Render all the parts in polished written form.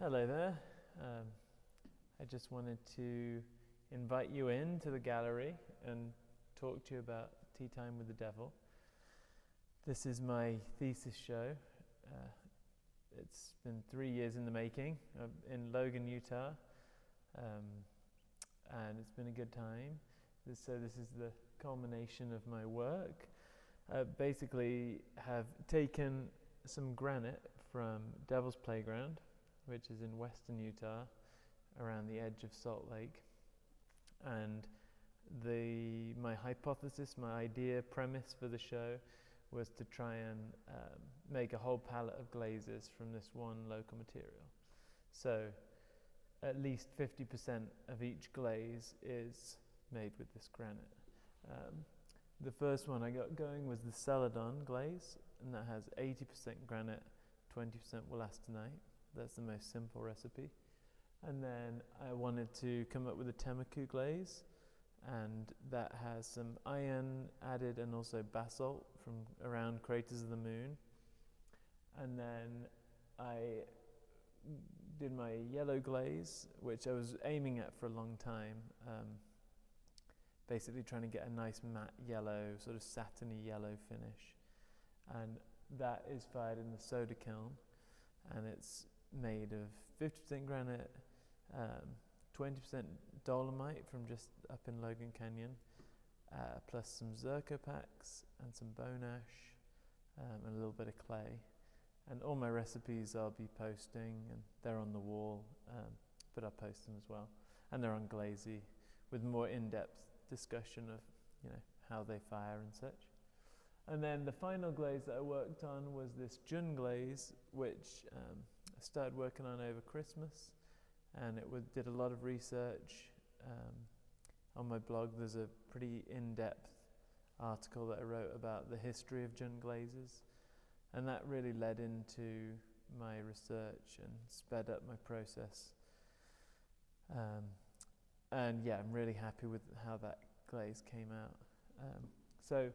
Hello there. I just wanted to invite you into the gallery and talk to you about Tea Time with the Devil. This is my thesis show. It's been 3 years in the making in Logan, Utah, and it's been a good time. So this is the culmination of my work. Basically have taken some granite from Devil's Playground, which is in western Utah, around the edge of Salt Lake. And my hypothesis, my idea, premise for the show was to try and make a whole palette of glazes from this one local material. So at least 50% of each glaze is made with this granite. The first one I got going was the celadon glaze, and that has 80% granite, 20% wollastonite. That's the most simple recipe. And then I wanted to come up with a tenmoku glaze, and that has some iron added and also basalt from around craters of the moon. And then I did my yellow glaze, which I was aiming at for a long time, basically trying to get a nice matte yellow, sort of satiny yellow finish. And that is fired in the soda kiln, and it's made of 50% granite, 20% dolomite from just up in Logan Canyon, plus some zirco packs and some bone ash, and a little bit of clay. And all my recipes I'll be posting, and they're on the wall, but I'll post them as well. And they're on Glazy, with more in-depth discussion of how they fire and such. And then the final glaze that I worked on was this Jun glaze, which I started working on over Christmas, and did a lot of research. On my blog there's a pretty in-depth article that I wrote about the history of Jun glazes, and that really led into my research and sped up my process. And yeah, I'm really happy with how that glaze came out. So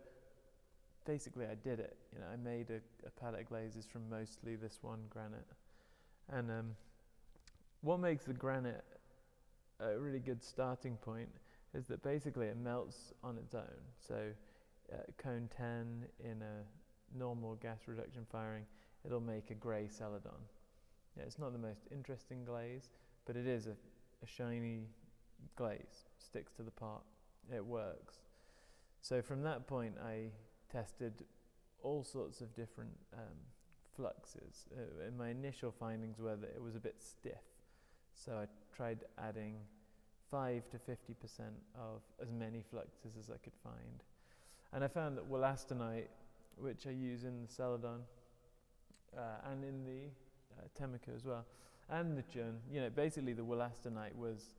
basically I did it. I made a palette of glazes from mostly this one granite. And what makes the granite a really good starting point is that basically it melts on its own. So cone 10 in a normal gas reduction firing, it'll make a grey celadon. It's not the most interesting glaze, but it is a shiny glaze, sticks to the pot, it works. So from that point I tested all sorts of different fluxes. And my initial findings were that it was a bit stiff, so I tried adding 5 to 50% of as many fluxes as I could find. And I found that wollastonite, which I use in the celadon and in the tenmoku as well, and the Jun, basically the wollastonite was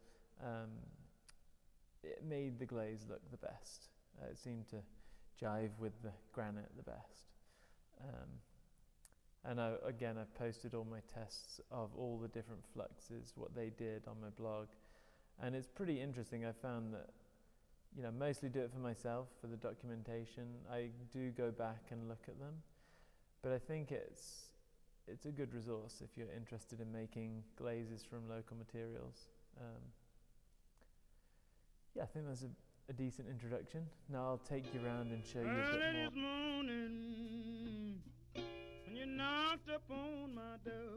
it made the glaze look the best. It seemed to jive with the granite the best. And I've posted all my tests of all the different fluxes, what they did on my blog. And it's pretty interesting. I found that, mostly do it for myself, for the documentation. I do go back and look at them. But I think it's a good resource if you're interested in making glazes from local materials. I think that's a decent introduction. Now I'll take you around and show you a bit more. Early this morning, when you knocked up on my door,